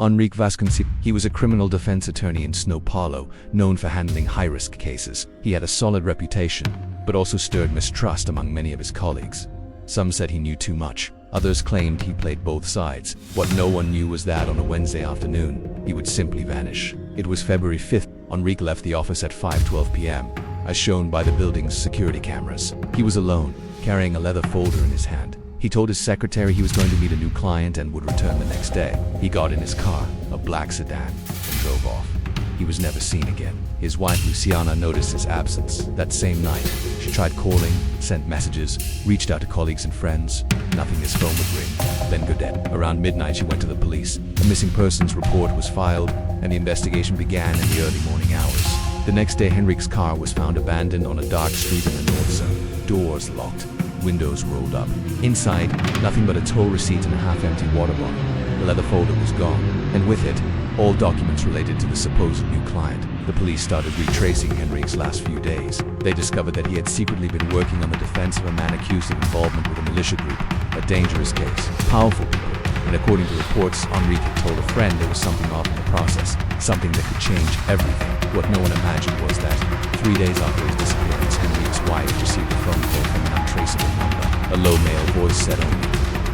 Enrique Vasconcelos. He was a criminal defense attorney in São Paulo, known for handling high-risk cases. He had a solid reputation, but also stirred mistrust among many of his colleagues. Some said he knew too much. Others claimed he played both sides. What no one knew was that on a Wednesday afternoon, he would simply vanish. It was February 5th. Enrique left the office at 5:12 p.m., as shown by the building's security cameras. He was alone, carrying a leather folder in his hand. He told his secretary he was going to meet a new client and would return the next day. He got in his car, a black sedan, and drove off. He was never seen again. His wife Luciana noticed his absence. That same night, she tried calling, sent messages, reached out to colleagues and friends. Nothing. His phone would ring, then go dead. Around midnight, she went to the police. A missing persons report was filed, and the investigation began in the early morning hours. The next day, Henrique's car was found abandoned on a dark street in the north zone. Doors locked, windows rolled up. Inside, nothing but a toll receipt and a half-empty water bottle. The leather folder was gone, and with it, all documents related to the supposed new client. The police started retracing Henrique's last few days. They discovered that he had secretly been working on the defense of a man accused of involvement with a militia group, a dangerous case, powerful people. And according to reports, Enrique had told a friend there was something off in the process, something that could change everything. What no one imagined was that 3 days after his disappearance, Henrique's wife received a phone call from an untraceable number. A low male voice said only,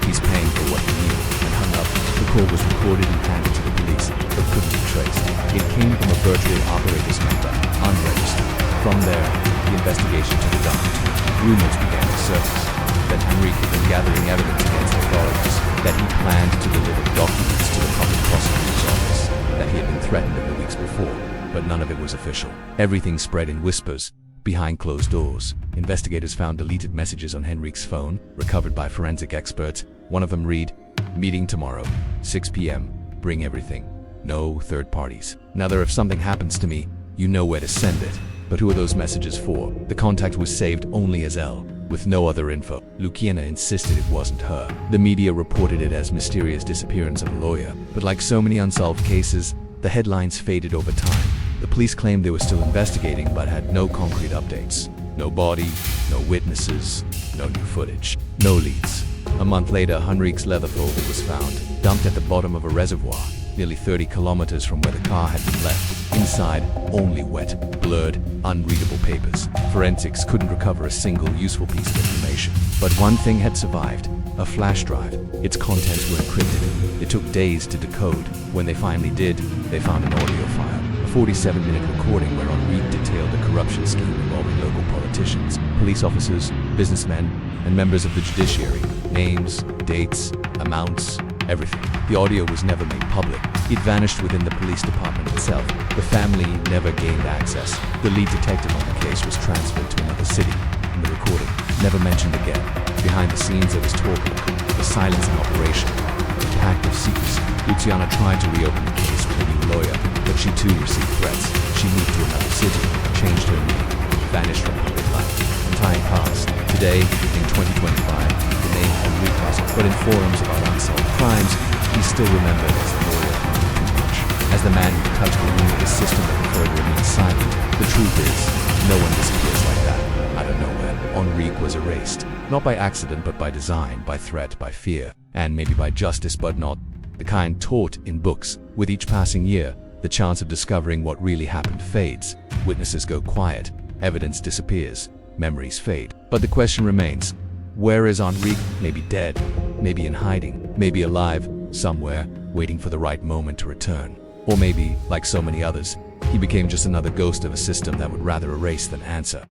"He's paying for what he knew," and hung up. The call was recorded and handed to the police, but couldn't be traced. It came from a virtual operator's number, unregistered. From there, the investigation took a dark turn. Rumors began to surface that Enrique had been gathering evidence against authorities, that he planned to deliver documents to the public prosecutor's office, that he had been threatened in the weeks before, but none of it was official. Everything spread in whispers, behind closed doors. Investigators found deleted messages on Henrique's phone, recovered by forensic experts. One of them read, "Meeting tomorrow, 6 p.m. Bring everything. No third parties. Now if something happens to me, you know where to send it." But who are those messages for? The contact was saved only as L, with no other info. Luciana insisted it wasn't her. The media reported it as mysterious disappearance of a lawyer. But like so many unsolved cases, the headlines faded over time. The police claimed they were still investigating but had no concrete updates. No body, no witnesses, no new footage, no leads. A month later, Enrique's leather folder was found, dumped at the bottom of a reservoir, nearly 30 kilometers from where the car had been left. Inside, only wet, blurred, unreadable papers. Forensics couldn't recover a single useful piece of information. But one thing had survived, a flash drive. Its contents were encrypted. It took days to decode. When they finally did, they found an audio file. A 47-minute recording where Enrique detailed a corruption scheme involving local politicians, police officers, businessmen, and members of the judiciary. Names, dates, amounts, everything. The audio was never made public. It vanished within the police department itself. The family never gained access. The lead detective on the case was transferred to another city, and the recording never mentioned again. Behind the scenes there was talk of a silencing operation, a pact of secrecy. Luciana tried to reopen the case with a new lawyer, but she too received threats. She moved to another city, changed her name, vanished from public life. And time passed. Today, in 2025, the name Enrique Vasconcelos, but in forums about unsolved crimes, he's still remembered as the LawyerKnewTooMuch, as the man who touched the wing of the system that preferred to remain silent. The truth is, no one disappears like that, out of nowhere. Enrique was erased, not by accident but by design, by threat, by fear, and maybe by justice, but not the kind taught in books. With each passing year, the chance of discovering what really happened fades. Witnesses go quiet, evidence disappears, memories fade. But the question remains, where is Enrique? Maybe dead, maybe in hiding, maybe alive, somewhere, waiting for the right moment to return. Or maybe, like so many others, he became just another ghost of a system that would rather erase than answer.